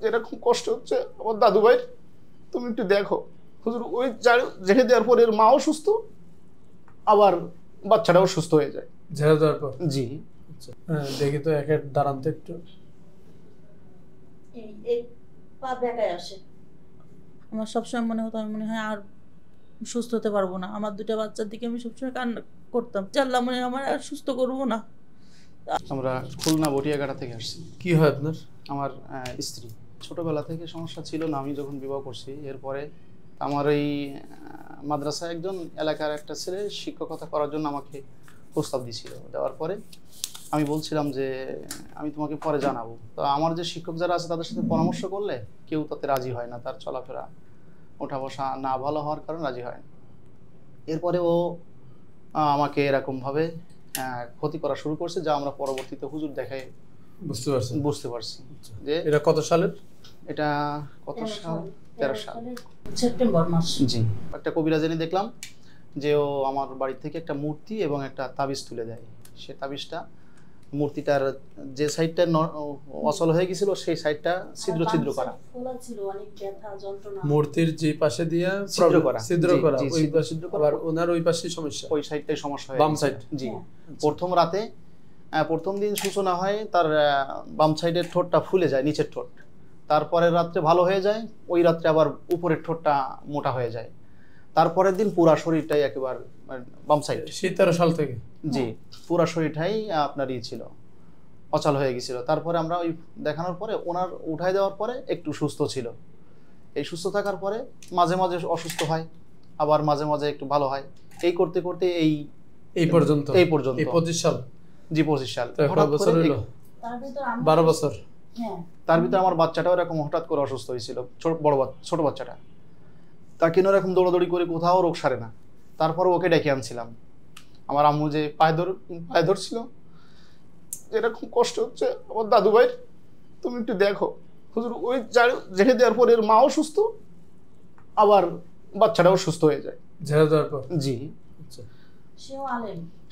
এরকম কষ্ট হচ্ছে আমার দাদু ভাইয়ের, তুমি একটু দেখো। হুজুর ওই ঝেড়ে দেওয়ার পর এর মাও সুস্থ, আবার বাচ্চাটাও সুস্থ হয়ে যায়। ঝেড়ে দেওয়ার পর? জি। হ্যাঁ, দেখি তো এক দাঁড়ান তো একটু। এই পা বেঁকায় আসে। আমার সবসময় মনে হতো, আমি মনে হয় আর সুস্থ হতে পারবো না। আমার দুটো বাচ্চার দিকে আমি সবসময় কান্না করতাম, আল্লাহ মনে হয় আমার আর সুস্থ করবো না। আমরা খুলনা বটিয়াঘাটা থেকে আসছি। কি হয় আপনার? আমার স্ত্রী ছোটবেলা থেকে সমস্যা ছিল না, আমি যখন বিবাহ করছি এরপরে আমার এই মাদ্রাসায় একজন এলাকার একটা ছেলে শিক্ষকতা করার জন্য আমাকে প্রস্তাব দিয়েছিল। দেওয়ার পরে আমি বলছিলাম যে আমি তোমাকে পরে জানাবো। তো আমার যে শিক্ষক যারা আছে তাদের সাথে পরামর্শ করলে কেউ তাতে রাজি হয় না, তার চলাফেরা ওঠা বসা না ভালো হওয়ার কারণে রাজি হয় না। এরপরে ও আমাকে এরকমভাবে ক্ষতি করা শুরু করছে, যা আমরা পরবর্তীতে হুজুর দেখায় বুঝতে পারছি। যে এটা কত সালের? এটা কত সাল? 13 সাল সেপ্টেম্বর মাস। জি। একটা কবিরাজনী দেখলাম যে ও আমার বাড়ি থেকে একটা মূর্তি এবং একটা তাবিজ তুলে দেয়। সে তাবিজটা মূর্তিটার যে সাইডটা অচল হয়ে গেছিল সেই সাইডটা ছিদ্র ছিদ্র করা, ফোলা ছিল, অনেক ব্যথা যন্ত্রণা। মূর্তির যে পাশে দিয়া ছিদ্র করা, ওই পাশে আবার ওনার ওই পাশে সমস্যা, ওই সাইডটাই সমস্যা হয়, বাম সাইড। জি। প্রথম রাতে প্রথম দিন সূচনা হয়, তার বাম সাইডের ঠোঁটটা ফুলে যায়, নিচের ঠোঁট। তারপরের রাত্রে ভালো হয়ে যায়, ওই রাত্রে আবার উপরের ঠোঁটটা মোটা হয়ে যায়। তারপরের দিন পুরা শরীরটাই একেবারে বাম সাইড। 13 সাল থেকে? জি, পুরা শরীরটাই আপনার ছিল, অচল হয়ে গেছিল। তারপরে আমরা ওই দেখানোর পরে ওনার উঠাই দেওয়ার পরে একটু সুস্থ ছিল। এই সুস্থ থাকার পরে মাঝে মাঝে অসুস্থ হয়, আবার মাঝে মাঝে একটু ভালো হয়। এই করতে করতে এই পর্যন্ত 25 সাল। জি, 25 সাল। বছর হইল? 12 বছর। তার ভিতরে আমার বাচ্চাটাও এরকম হঠাৎ করে অসুস্থ হয়েছিল, ছোট বাচ্চাটা। তাকে এরকম দৌড়াদৌড়ি করে কোথাও রোগ সারে না। তারপরে ওকে ডেকে আনছিলাম। আমার আম্মু যে পায়ে ধরছিল, এরকম কষ্ট হচ্ছে আমার দাদু ভাইয়ের, তুমি একটু দেখো। হুজুর ওই ঝেড়ে দেওয়ার পর এর মাও সুস্থ, আবার বাচ্চাটাও সুস্থ হয়ে যায়। ঝেড়ে দেওয়ার পর? জি।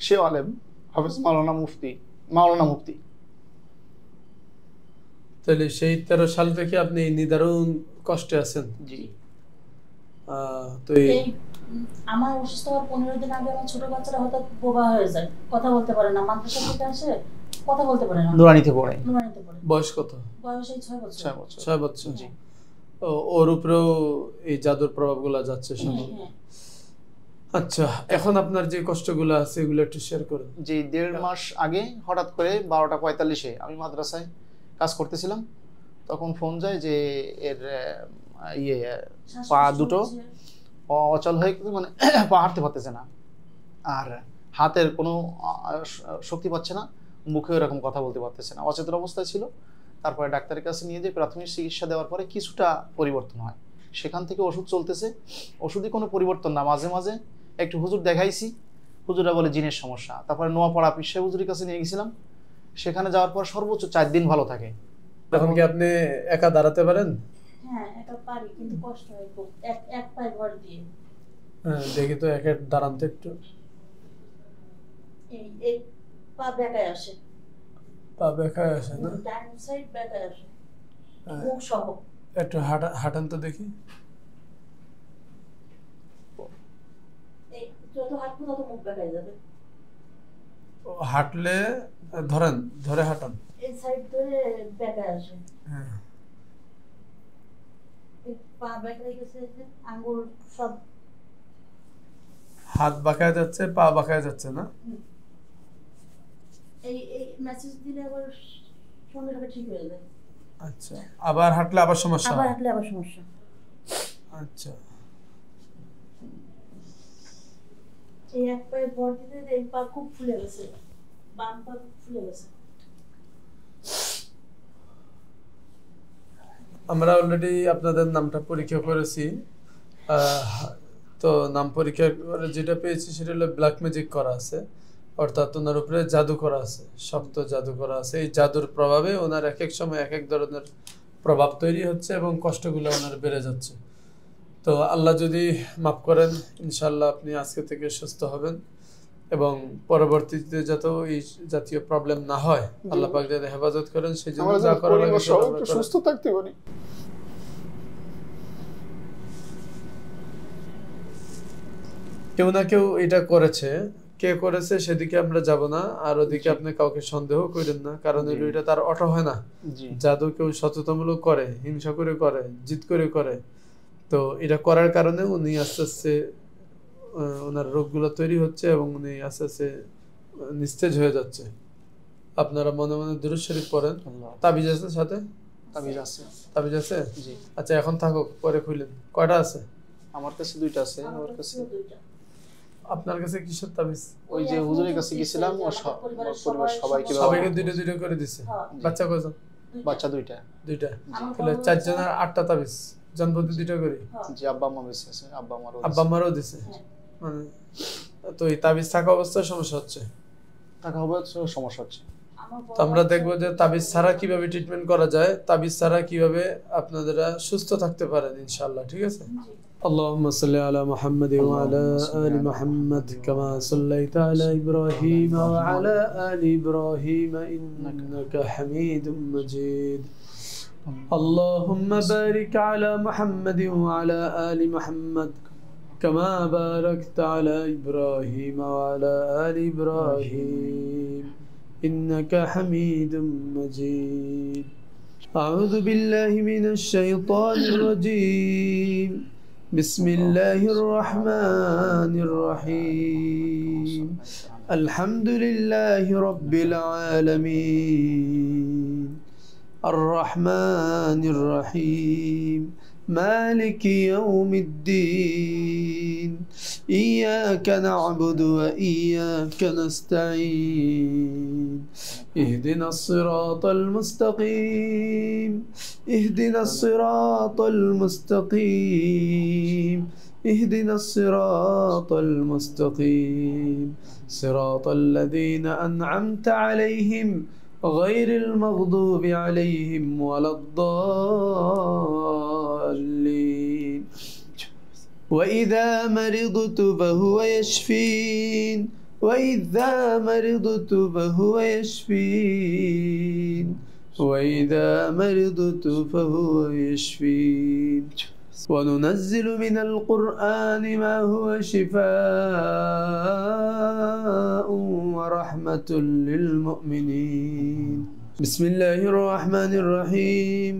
সেও আলেম হাফেজ মাওলানা মুফতি। তাহলে সেই 13 সাল থেকে আপনি নিদারুণ কষ্টে আছেন? জি। তো আমার অসুস্থ হওয়ার 15 দিন আগে আমার ছোট বাচ্চারা হঠাৎ বোবা হয়ে যায়, কথা বলতে পারে না। মাদ্রাসা থেকে আসে, কথা বলতে পারে না। নুরানিতে পড়ে। বয়স কত? বয়স 6 বছর। জি। ওর উপরেও এই জাদুর প্রভাবগুলো যাচ্ছে সব? আচ্ছা, এখন আপনার যে কষ্টগুলো আছে এগুলো একটু শেয়ার করুন। জি, 1.5 মাস আগে হঠাৎ করে 12:45-এ আমি মাদ্রাসায় কাজ করতেছিলাম। তখন ফোন যায় যে এর পা দুটো অচল হয়ে মানে পা হাঁটতে পারতেছে না, আর হাতের কোনো শক্তি পাচ্ছে না, মুখেও এরকম কথা বলতে পারতেছে না, অচেতন অবস্থায় ছিল। তারপরে ডাক্তারের কাছে নিয়ে যেয়ে প্রাথমিক চিকিৎসা দেওয়ার পরে কিছুটা পরিবর্তন হয়। সেখান থেকে ওষুধ চলতেছে, ওষুধে কোনো পরিবর্তন না। মাঝে মাঝে একটু হুজুর দেখাইছি, হুজুরা বলে জিনের সমস্যা। তারপরে নোয়াপাড়া পিসা হুজুরের কাছে নিয়ে গেছিলাম। সেখানে যাওয়ার পর সর্বোচ্চ 4 দিন ভালো থাকে। এখন কি আপনি একা দাঁড়াতে পারেন? হ্যাঁ, একা পারি, কিন্তু কষ্ট হয় খুব, এক পায়ে ভর দিয়ে। হ্যাঁ, দেখি তো এক দাঁড়ান তো একটু। এই পা বেঁকায় আসে। পা বেঁকায় আসে না? ডান সাইড বেঁকায় আসে, মুখ সহ। একটু হাঁটান তো দেখি। যত হাঁটবো তত মুখ বেঁকায় যাবে। হাঁটলে ধরে হাঁটান। এই সাইড ধরে বেঁকায় আসে। হ্যাঁ, পা বেঁকায় গেছে, আঙ্গুল সব। হাত বাঁকায় যাচ্ছে, পা বাঁকায় যাচ্ছে না? এই মেসেজ দিলে আবার সঙ্গে সঙ্গে ঠিক হয়ে যায়। আচ্ছা, আবার হাঁটলে আবার সমস্যা? আচ্ছা, এই এক পায়ে ভর দিতে এই পা খুব ফুলে গেছে, বাম পা ফুলে গেছে। আমরা অলরেডি আপনাদের নামটা পরীক্ষা করেছি। তো নাম পরীক্ষা করে যেটা পেয়েছি সেটা হলো ব্ল্যাক ম্যাজিক করা আছে, অর্থাৎ ওনার উপরে জাদু করা আছে, শক্ত জাদু করা আছে। এই জাদুর প্রভাবে ওনার এক এক সময় এক এক ধরনের প্রভাব তৈরি হচ্ছে এবং কষ্টগুলো ওনার বেড়ে যাচ্ছে। তো আল্লাহ যদি মাফ করেন, ইনশাল্লাহ আপনি আজকে থেকে সুস্থ হবেন এবং পরবর্তীতে যাতে এই জাতীয় প্রবলেম না হয় আল্লাহ পাক যাতে হেফাজত করেন, সেই জন্য যা করা লাগে সুস্থ থাকতে পারি। কেউ না কেউ এটা করেছে, কে করেছে সেদিকে আমরা যাব না, আর ওদিকে আপনি কাউকে সন্দেহ করেন না, কারণ জি। এটা তার অটো হয় না। জি জাদু কেউ সচেতনমূলক করে, হিংসা করে করে, জিদ করে করে, তো এটা করার কারণে উনি আস্তে আস্তে ওনার রোগগুলো তৈরি হচ্ছে এবং উনি আস্তে আস্তে নিস্তেজ হয়ে যাচ্ছে। আপনারা মনে মনে দুরূদ শরীফ পড়েন। আল্লাহ তাবিজ আছে সাথে? তাবিজ আছে। তাবিজ আছে? জি আচ্ছা এখন থাকুক, পরে খুলেন। কয়টা আছে আমার কাছে 2টা আছে। আমার ওর কাছে কাছেও দুইটা। আপনার কাছে? কিসের তাবিজ? ওই যে হুজুরের কাছে গেছিলাম, ও পরিবারের পরিবার সবাইকে সবাই- সবাইকে দুইটা দুইটা করে দিছে। হ্যাঁ, বাচ্চা কয়জন? দুইটা। বাচ্চা 2টা। দুইটা। আমার তাহলে বড় 4 বাচ্চা- জনের 8টা তাবিজ, জনপ্রতি দুইটা করে। হ্যাঁ, জি আব্বা আম্মা বেঁচে আছে, আব্বা আমারও আব্বা আমারও দিছে। হ্যাঁ। মানে তো এই তাবিজ থাকা অবস্থায় সমস্যা হচ্ছে। টাকা হবে সমস্যা হচ্ছে। আমার বড় তো আমরা বাচ্চা- দেখবো যে তাবিজ ছাড়া কিভাবে ট্রিটমেন্ট করা যায়, তাবিজ ছাড়া কিভাবে আপনারা সুস্থ থাকতে পারেন ইনশাআল্লাহ। ঠিক আছে? জি। اللهم صل على محمد وعلى آل محمد كما صليت على إبراهيم وعلى آل إبراهيم إنك حميد مجيد. اللهم بارك على محمد وعلى آل محمد كما باركت على إبراهيم وعلى آل إبراهيم إنك حميد مجيد. أعوذ بالله من الشيطان الرجيم. بسم الله الرحمن الرحيم. الحمد لله رب العالمين الرحمن الرحيم مالك يوم الدين إياك نعبد وإياك نستعين اهدنا الصراط المستقيم اهدنا الصراط المستقيم اهدنا الصراط المستقيم صراط الذين أنعمت عليهم غير المغضوب عليهم ولا الضالين. وإذا مرضت فهو يشفين وإذا مرضت فهو يشفين وإذا مرضت فهو يشفين. وننزل من القرآن ما هو شفاء ورحمة للمؤمنين. بسم الله الرحمن الرحيم.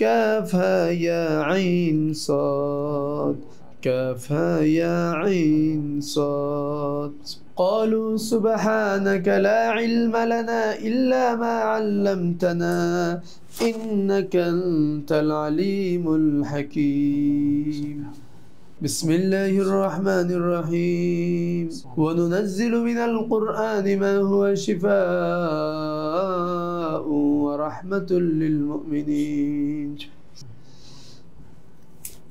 كافها يا عين صاد كافها يا عين صاد. قالوا سبحانك لا علم لنا إلا ما علمتنا إنك أنت العليم الحكيم. بسم الله الرحمن الرحيم. وننزل من القرآن ما هو شفاء ورحمة للمؤمنين.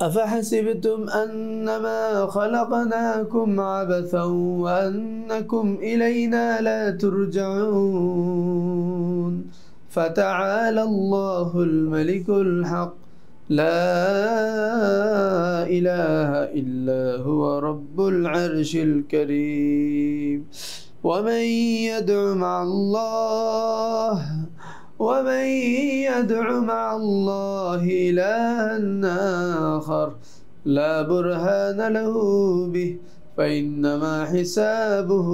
أفحسبتم أنما خلقناكم عبثا وأنكم إلينا لا ترجعون. فتعالى الله الملك الحق لا إله إلا هو رب العرش الكريم. ومن يدع مع الله إلها آخر لا برهان له به فإنما حسابه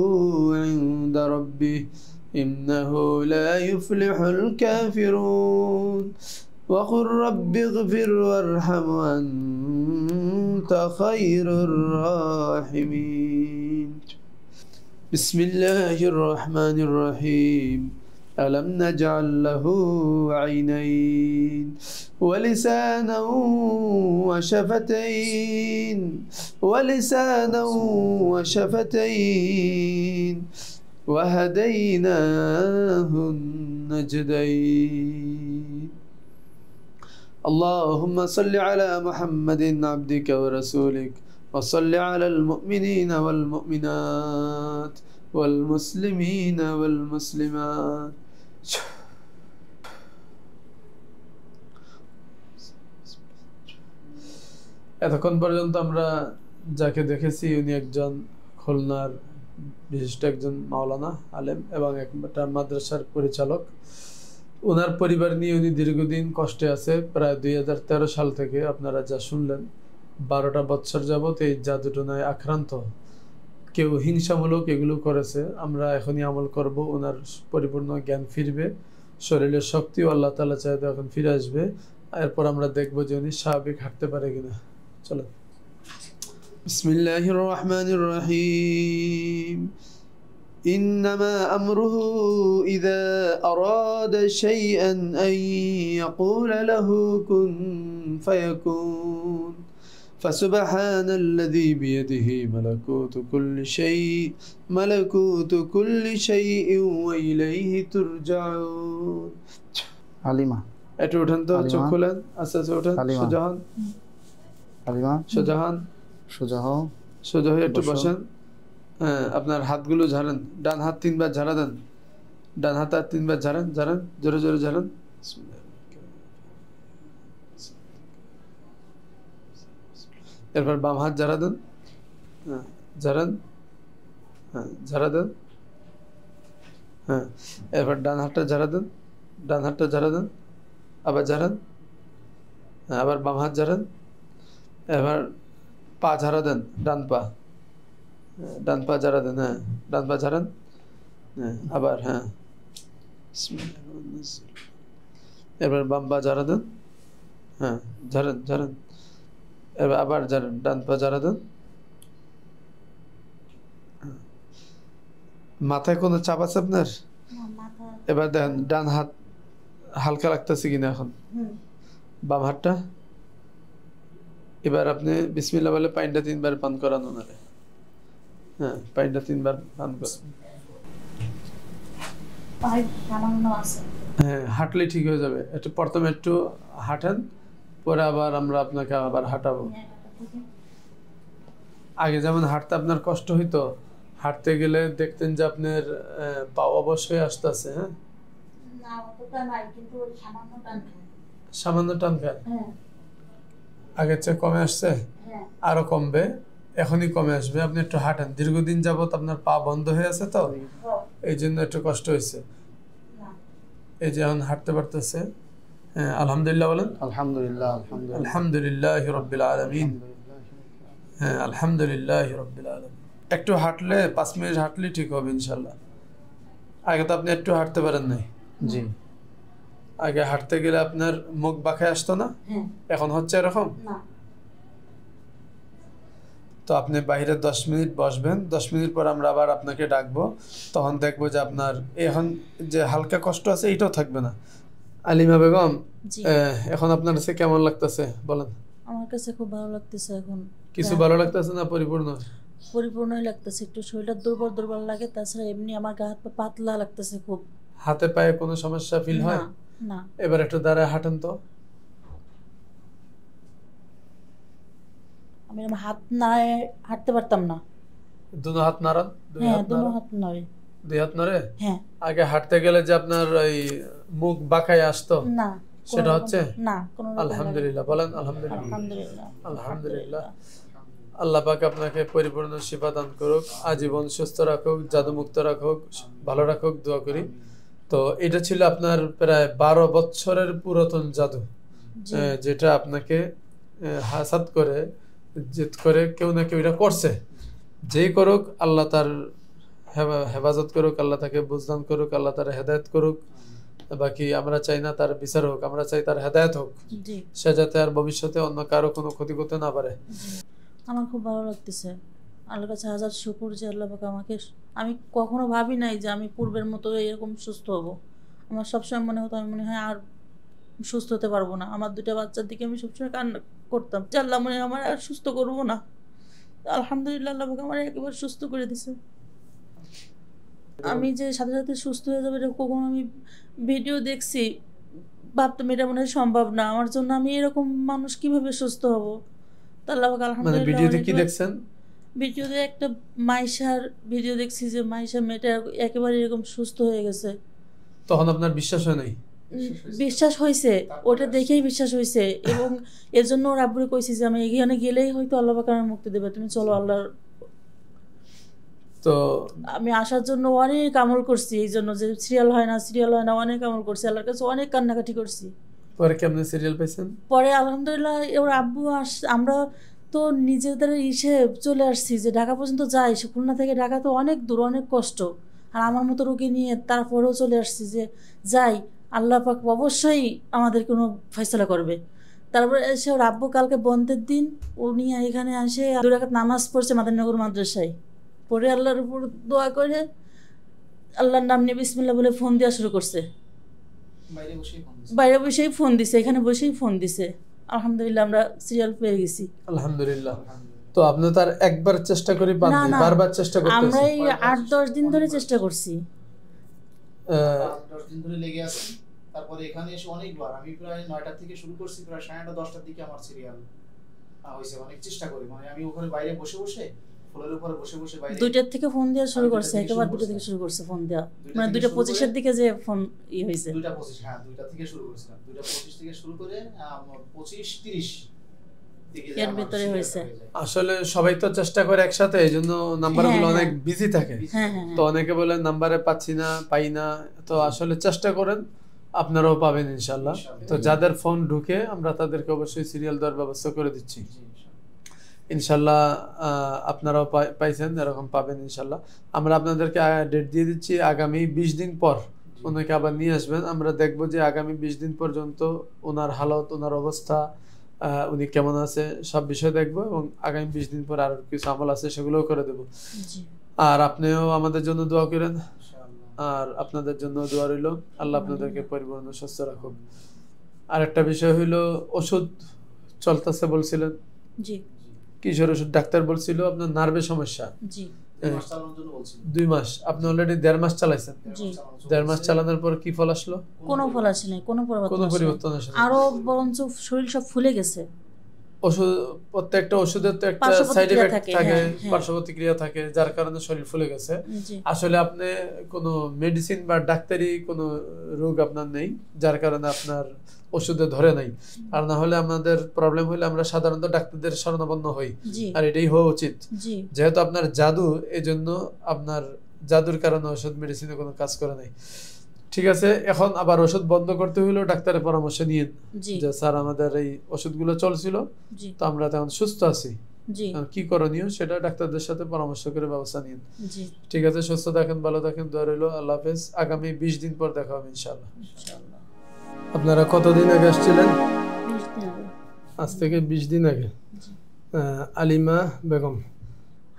عند ربه إنه لا يفلح الكافرون. وقل رب اغفر وارحم وأنت خير الراحمين. بسم الله الرحمن الرحيم. ألم نجعل له عينين ولسانا وشفتين وهديناه النجدين. اللهم صل على محمد عبدك ورسولك وصل على المؤمنين والمؤمنات والمسلمين والمسلمات. এতক্ষণ পর্যন্ত আমরা যাকে দেখেছি উনি একজন খুলনার বিশিষ্ট একজন মাওলানা আলেম এবং একটা মাদ্রাসার পরিচালক। ওনার পরিবার নিয়ে উনি দীর্ঘদিন কষ্টে আছে। প্রায় 2013 সাল থেকে আপনারা যা শুনলেন 12টা বছর যাবত এই জাদুটনায় আক্রান্ত কেউ হিংসামূলক এগুলো করেছে, আমরা এখনই আমল করব, ওনার পরিপূর্ণ জ্ঞান ফিরবে, শরীরের শক্তিও আল্লাহ তাআলা চাইলে এখন ফিরে আসবে, এরপর আমরা দেখবো যে উনি স্বাভাবিক হাঁটতে পারে কিনা। চলো। বিসমিল্লাহির রহমানির রহিম। إنما أمره إذا أراد شيئا أن يقول له كن فيكون فسبحان الذي بيده ملكوت كل شيء وإليه ترجعون. হালিমা একটু উঠেন তো, চোখ খুলেন, আস্তে আস্তে উঠেন। হালিমা। সুজাহান, হালিমা সুজাহান, সোজা হও, সোজা হয়ে একটু বসো। বসেন। হ্যাঁ, আপনার হাতগুলো ঝাড়েন, ডান হাত 3 বার ঝাড়া দেন, ডান হাত আর 3 বার ঝাড়েন, ঝাড়েন, জোরে জোরে ঝাড়েন। এরপর বাম হাত ঝাড়া দেন, হ্যাঁ ঝাড়েন, হ্যাঁ ঝাড়া দেন, হ্যাঁ। এরপর ডান হাতটা ঝাড়া দেন, ডান হাতটা ঝাড়া দেন, আবার ঝাড়েন, হ্যাঁ আবার বাম হাত ঝাড়েন। এবার পা ঝাড়া দেন, ডান পা, ডান পা ঝাড়া দেন, হ্যাঁ ডান পা ঝাড়েন, হ্যাঁ আবার, হ্যাঁ। এবার বাম পা ঝাড়া দেন, হ্যাঁ ঝাড়েন ঝাড়েন, এবার আবার ঝাড়েন, ডান পা ঝাড়া দেন। মাথায় কোনো চাপ আছে আপনার? এবার দেখেন ডান হাত হালকা লাগতেছে কিনা এখন, বাম হাতটা। এবার আপনি বিসমিল্লাহ বলে পানিটা 3 বার পান করান ওনারে, হ্যাঁ পানিটা 3 বার পান করান। হ্যাঁ হাঁটলে ঠিক হয়ে যাবে। একটু প্রথমে একটু হাঁটেন, পরে আবার আমরা আপনাকে আবার হাঁটাবো। আগে যেমন হাঁটতে আপনার কষ্ট হইতো, হাঁটতে গেলে দেখতেন যে আপনার পা অবশ্যই আসতেছে, হ্যাঁ সামান্য টান খায়, আগের চেয়ে কমে আসছে, আরো কমবে, এখনই কমে আসবে। আপনি একটু হাঁটেন, দীর্ঘদিন যাবত আপনার পা বন্ধ হয়ে আছে তো, এই জন্য একটু কষ্ট হয়েছে। এই যে এখন হাঁটতে পারতেছে, হ্যাঁ আলহামদুলিল্লাহ বলেন। আলহামদুলিল্লাহ, আলহামদুলিল্লাহ রাব্বিল আলামিন, হ্যাঁ আলহামদুলিল্লাহ রাব্বিল আলামিন। একটু হাঁটলে 5 মিনিট হাঁটলে ঠিক হবে ইনশাল্লাহ। আগে তো আপনি একটু হাঁটতে পারেন নাই? জি। আগে হাঁটতে গেলে আপনার মুখ বাঁকায় আসতো না, এখন হচ্ছে এরকম? তো আপনি বাইরে 10 মিনিট বসবেন, 10 মিনিট পর আমরা আবার আপনাকে ডাকবো, তখন দেখবো যে আপনার এখন যে হালকা কষ্ট আছে এটাও থাকবে না। আলিমা বেগম, এখন আপনার কাছে কেমন লাগতেছে বলেন? আমার কাছে খুব ভালো লাগতেছে এখন। কিছু ভালো লাগতেছে না? পরিপূর্ণ পরিপূর্ণই লাগতেছে, একটু শরীরটা দুর্বল দুর্বল লাগে, তাছাড়া এমনি আমার গা হাত পা পাতলা লাগতেছে খুব। হাতে পায়ে কোনো সমস্যা ফিল হয় না? এবার একটু দাঁড়ায় হাঁটেন তো। আমি হাত নাড়ে হাঁটতে পারতাম না। দুনো হাত নাড়ান, হ্যাঁ দুনো হাত নাড়ে। 2 হাত নড়ে? হ্যাঁ। আগে হাঁটতে গেলে যে আপনার ওই মুখ বাঁকায় আসতো, না সেটা হচ্ছে না? কোনো আলহামদুলিল্লাহ বলেন। আলহামদুলিল্লাহ, আলহামদুলিল্লাহ, আলহামদুলিল্লাহ। আল্লাহ পাক আপনাকে পরিপূর্ণ শিফা দান করুক, আজীবন সুস্থ রাখুক, জাদুমুক্ত রাখুক, ভালো রাখুক, দোয়া করি। তো এটা ছিল আপনার প্রায় 12 বছরের পুরাতন জাদু, যেটা আপনাকে হাসাদ করে জেদ করে কেউ না কেউ এটা করছে। যেই করুক আল্লাহ তার হেফাজত করুক, আল্লাহ তাকে বুঝদান করুক, আল্লাহ তার হেদায়েত করুক। বাকি আমরা চাই না তার বিচার হোক, আমরা চাই তার হেদায়েত হোক, সে যাতে আর ভবিষ্যতে অন্য কারো কোনো ক্ষতি করতে না পারে। আমার খুব ভালো লাগতেছে, আল্লাহর কাছে হাজার শুকর যে আল্লাহ পাক আমাকে, আমি কখনো ভাবি নাই যে আমি পূর্বের মতো এরকম সুস্থ হব। আমার সবসময় মনে হতো, আমি মনে হয় আর সুস্থ হতে পারবো না। আমার 2টা বাচ্চার দিকে আমি সবসময় কান্না করতাম যে আল্লাহ মনে হয় আমার আর সুস্থ করবো না। আলহামদুলিল্লাহ আল্লাহ পাক আমার একেবারে সুস্থ করে দিছে। আমি যে সাথে সাথে সুস্থ হয়ে যাবে এটা কখনো আমি ভিডিও দেখছি, ভাবতাম এটা মনে হয় সম্ভব না আমার জন্য, আমি এরকম মানুষ কিভাবে সুস্থ হব। তো আল্লাহ পাক আলহামদুলিল্লাহ। ভিডিওতে কি দেখছেন? ভিডিওতে একটা মাইশার ভিডিও দেখছি যে মাইশা মেয়েটা একেবারে এরকম সুস্থ হয়ে গেছে। তখন আপনার বিশ্বাস হয় নাই? বিশ্বাস হয়েছে, ওটা দেখেই বিশ্বাস হয়েছে, এবং এর জন্য ওর আব্বুরে কইছি যে আমি এখানে গেলেই হয়তো আল্লাহ পাক আমাকে মুক্তি দেবে, তুমি চলো আল্লাহর। তো আমি আসার জন্য অনেক আমল করছি, এই জন্য যে সিরিয়াল হয় না অনেক আমল করছি, আল্লাহর কাছে অনেক কান্নাকাটি করছি। পরে কেমনে সিরিয়াল পাইছেন? পরে আলহামদুলিল্লাহ ওর আব্বু আমরা তো নিজেদের ইসে চলে আসছি যে ঢাকা পর্যন্ত যাই, সে খুলনা থেকে ঢাকা তো অনেক দূর, অনেক কষ্ট। আর আমার মতো রোগী নিয়ে তারপরেও চলে আসছি যে যাই, আল্লাহ পাক অবশ্যই আমাদের কোনো ফয়সালা করবে। তারপরে এসে ওর আব্বু কালকে বন্ধের দিন, উনি এখানে আসে 2 রাকাত নামাজ পড়ছে মাদারনগর মাদ্রাসায়, পরে আল্লাহর উপর দোয়া করে আল্লাহর নাম নিয়ে বিসমিল্লাহ বলে ফোন দেওয়া শুরু করছে। বাইরে বসেই ফোন দিছে, এখানে বসেই ফোন দিছে। আলহামদুলিল্লাহ আমরা সিরিয়াল পেয়ে গেছি। আলহামদুলিল্লাহ। তো আপনি তার একবার চেষ্টা করে না পাননি, না, বারবার চেষ্টা করতেছেন? আমরা এই 8-10 দিন ধরে চেষ্টা করছি। 10 দিন ধরে লেগে আছে। তারপরে এখানে এসে অনেকবার আমি প্রায় 9টা থেকে শুরু করছি, প্রায় 9:30 10টার দিকে আমার সিরিয়াল হয়েছে। অনেক চেষ্টা করি, মানে আমি ওখানে বাইরে বসে বসে ফ্লোরের উপরে বসে বসে বাইরে 2টার থেকে ফোন দেওয়া শুরু করছে, একেবারে 2টা থেকে শুরু করছে ফোন দেওয়া, মানে 2:25-এর দিকে যে ফোন হয়েছে। 2:25, হ্যাঁ 2টা থেকে শুরু করেছিলাম। 2:25 থেকে শুরু করে 25:30 দিকে এর ভিতরে হয়েছে। আসলে সবাই তো চেষ্টা করে একসাথে, এইজন্য নাম্বারগুলো হ্যাঁ, অনেক হ্যাঁ। বিজি থাকে। হ্যাঁ হ্যাঁ তো অনেকে বলে নাম্বারে পাচ্ছি না, পাই না। তো আসলে চেষ্টা করেন, আপনারাও পাবেন ইনশাল্লাহ। তো যাদের ফোন ঢুকে আমরা তাদেরকে অবশ্যই সিরিয়াল দেওয়ার ব্যবস্থা করে দিচ্ছি ইনশাল্লাহ। আপনারাও পাইছেন, এরকম পাবেন ইনশাল্লাহ। আমরা আপনাদেরকে ডেট দিয়ে দিচ্ছি, আগামী 20 দিন পর ওনাকে আবার নিয়ে আসবেন। আমরা দেখবো যে আগামী 20 দিন পর্যন্ত ওনার হালত, ওনার অবস্থা, উনি কেমন আছে, সব বিষয় দেখবো। এবং আগামী 20 দিন পর আর কিছু আমল আছে সেগুলোও করে দেবো। আর আপনিও আমাদের জন্য দোয়া করেন, আর আপনাদের জন্য দোয়া রইল। আল্লাহ আপনাদেরকে পরিপূর্ণ সুস্থ রাখুন। আর একটা বিষয় হইলো, ওষুধ চলতেছে বলছিলেন, জি কিশোর ওষুধ ডাক্তার বলছিল আপনার নার্ভের সমস্যা। জি 2 মাস, আপনি অলরেডি 1.5 মাস চালাইছেন। জি 1.5 মাস চালানোর পর কি ফল আসলো? কোনো ফল আসে নাই, কোনো কোনো পরিবর্তন আসে না। আরো বরঞ্চ শরীর সব ফুলে গেছে। ওষুধ, প্রত্যেকটা ওষুধের তো একটা পার্শ্ব সাইড প্রতিক্রিয়া এফেক্ট থাকে, থাকে, হ্যাঁ, হ্যাঁ। পার্শ্ব প্রতিক্রিয়া থাকে, যার কারণে শরীর ফুলে গেছে। জি আসলে আপনি কোনো মেডিসিন বা ডাক্তারি কোনো রোগ আপনার নেই, যার কারণে আপনার ওষুধে ধরে নাই। আর না হলে আমাদের প্রবলেম হলে আমরা সাধারণত ডাক্তারদের শরণাপন্ন হই, জি আর এটাই হওয়া উচিত। জি যেহেতু আপনার জাদু, এই জন্য আপনার জাদুর কারণে ওষুধ মেডিসিনে কোনো কাজ করে নাই। ঠিক আছে, এখন আবার ওষুধ বন্ধ করতে হইলেও ডাক্তারের পরামর্শ নিয়ে, জি যে স্যার আমাদের এই ওষুধগুলো চলছিল, জি তো আমরা তখন সুস্থ আছি, জি কি করণীয় সেটা ডাক্তারদের সাথে পরামর্শ করে ব্যবস্থা নিন। জি ঠিক আছে, সুস্থ থাকেন, ভালো থাকেন, দোয়া রইল। আল্লাহ হাফেজ। আগামী 20 দিন পর দেখা হবে ইনশাআল্লাহ। ইনশাআল্লাহ। আপনারা কতদিন আগে আসছিলেন? 20 দিন আগে। আজ থেকে 20 দিন আগে। জি। আলিমা বেগম।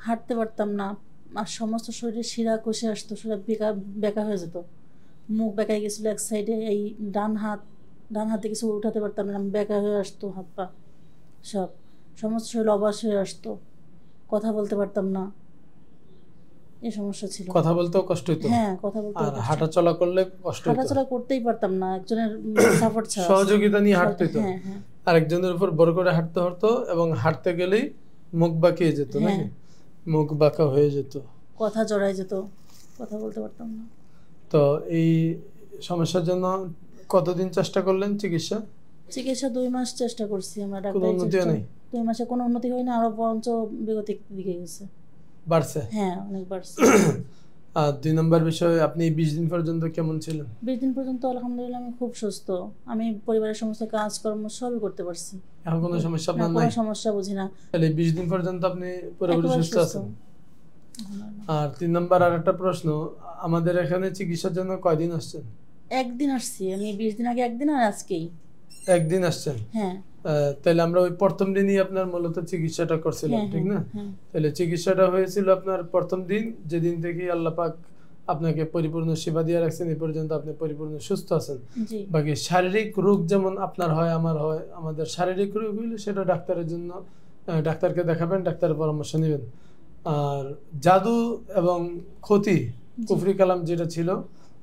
হাঁটতে পারতাম না, আর সমস্ত শরীরে শিরা কষে আসতো, সেটা বেঁকা হয়ে যেত, মুখ বেঁকাই গেছিলো এক সাইডে, এই ডান হাতে কিছু উঠাতে পারতাম না, বেঁকা হয়ে আসতো হাত পা সব, সমস্ত শরীর অবশ হয়ে আসতো, কথা বলতে পারতাম না, এই সমস্যা ছিল। কথা বলতেও কষ্ট হতো? হ্যাঁ, কথা বলতে, আর হাঁটা চলা করলে কষ্ট হতো? হাঁটাচলা করতেই পারতাম না, একজনের সাপোর্ট ছাড়া, সহযোগিতা নিয়ে হাঁটতে হতো। হ্যাঁ হ্যাঁ, আরেকজনের উপর বড় করে হাঁটতে হতো, এবং হাঁটতে গেলেই মুখ বাঁকিয়ে যেত, নাকি? মুখ বাঁকা হয়ে যেত, কথা জড়াই যেত, কথা বলতে পারতাম না। তো এই সমস্যার জন্য কতদিন চেষ্টা করলেন চিকিৎসা? 2 মাস চেষ্টা করছি আমরা, কোনো ডাক্তারের উন্নতি চেষ্টা, নেই? 2 মাসে কোনো উন্নতি হয় না, আরো বরঞ্চ বিগতিক দিকে গেছে, বাড়ছে? হ্যাঁ অনেক বাড়ছে। আর 2 নম্বর বিষয়, আপনি 20 দিন পর্যন্ত কেমন ছিলেন? 20 দিন পর্যন্ত আলহামদুলিল্লাহ আমি খুব সুস্থ, আমি পরিবারের সমস্ত কাজকর্ম সবই করতে পারছি, এখন কোনো সমস্যা না, আপনার কোনো নাই? সমস্যা বুঝি না। তাহলে 20 দিন পর্যন্ত আপনি পুরোপুরি একেবারে সুস্থ আছেন। আর 3 নম্বর আর একটা প্রশ্ন, আমাদের এখানে চিকিৎসার জন্য কয়দিন আসছেন? একদিন আসছি আমি, 20 দিন আগে একদিন, আর আজকেই একদিন আসছেন। হ্যাঁ তাহলে আমরা ওই প্রথম দিনই আপনার মূলত চিকিৎসাটা করছিলাম, ঠিক না? তাহলে চিকিৎসাটা হয়েছিল আপনার প্রথম দিন, যেদিন থেকে আল্লাহ পাক আপনাকে পরিপূর্ণ সেবা দিয়ে রাখছেন, এই পর্যন্ত আপনি পরিপূর্ণ সুস্থ আছেন। বাকি শারীরিক রোগ যেমন আপনার হয়, আমার হয়, আমাদের শারীরিক রোগ হইলে সেটা ডাক্তারের জন্য ডাক্তারকে দেখাবেন, ডাক্তারের পরামর্শ নেবেন। আর জাদু এবং ক্ষতি, কুফরি কালাম যেটা ছিল,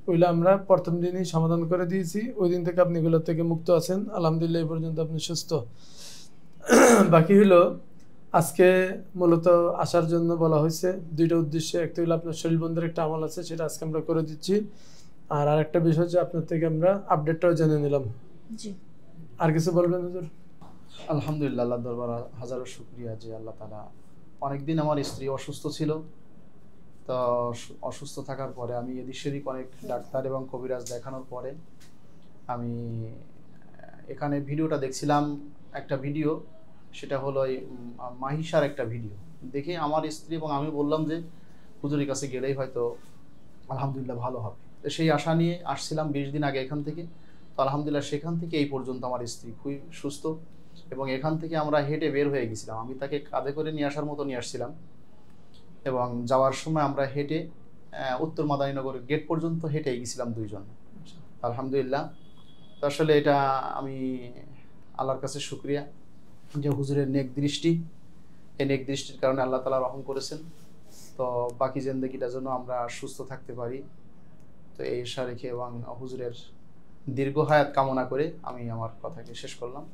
ওইগুলো আমরা প্রথম দিনই সমাধান করে দিয়েছি। ওই দিন থেকে আপনি এগুলোর থেকে মুক্ত আছেন, আলহামদুলিল্লাহ, এই পর্যন্ত আপনি সুস্থ। বাকি হলো আজকে মূলত আসার জন্য বলা হয়েছে 2টা উদ্দেশ্যে। একটা হলো আপনার শরীর বন্ধের একটা আমল আছে, সেটা আজকে আমরা করে দিচ্ছি। আর আরেকটা বিষয় হচ্ছে আপনার থেকে আমরা আপডেটটাও জেনে নিলাম। জি, আর কিছু বলবেন হুজুর? আলহামদুলিল্লাহ, আল্লাহ দরবার হাজারো শুকরিয়া যে আল্লাহ তাআলা, অনেকদিন আমার স্ত্রী অসুস্থ ছিল, তো অসুস্থ থাকার পরে আমি এদিক সেদিক অনেক ডাক্তার এবং কবিরাজ দেখানোর পরে আমি এখানে ভিডিওটা দেখছিলাম, একটা ভিডিও সেটা হলো এই মাহিসার একটা ভিডিও দেখে আমার স্ত্রী এবং আমি বললাম যে হুজুরের কাছে গেলেই হয়তো আলহামদুলিল্লাহ ভালো হবে। তো সেই আশা নিয়ে আসছিলাম 20 দিন আগে এখান থেকে। তো আলহামদুলিল্লাহ সেখান থেকে এই পর্যন্ত আমার স্ত্রী খুবই সুস্থ, এবং এখান থেকে আমরা হেঁটে বের হয়ে গেছিলাম। আমি তাকে কাঁধে করে নিয়ে আসার মতো নিয়ে আসছিলাম, এবং যাওয়ার সময় আমরা হেঁটে উত্তর মাদারীনগরের গেট পর্যন্ত হেঁটে গেছিলাম দুইজন। আলহামদুলিল্লাহ। তো আসলে এটা আমি আল্লাহর কাছে শুকরিয়া যে হুজুরের নেক দৃষ্টি, এই নেক দৃষ্টির কারণে আল্লাহ তাআলা রহম করেছেন। তো বাকি জিন্দেগিটার জন্য আমরা সুস্থ থাকতে পারি, তো এই আশা রেখে এবং হুজুরের দীর্ঘ হায়াত কামনা করে আমি আমার কথাকে শেষ করলাম।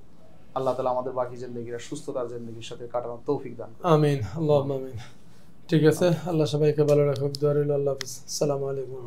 আল্লাহ তাআলা আমাদের বাকি জিন্দেগিটা সুস্থতার জিন্দেগির সাথে কাটানোর তৌফিক দান করুন। আমিন, আল্লাহুম্মা আমিন। ঠিক আছে, আল্লাহ সবাইকে ভালো রাখুক। দোয়া রইল। আল্লাহ হাফেজ। আসসালামু আলাইকুম।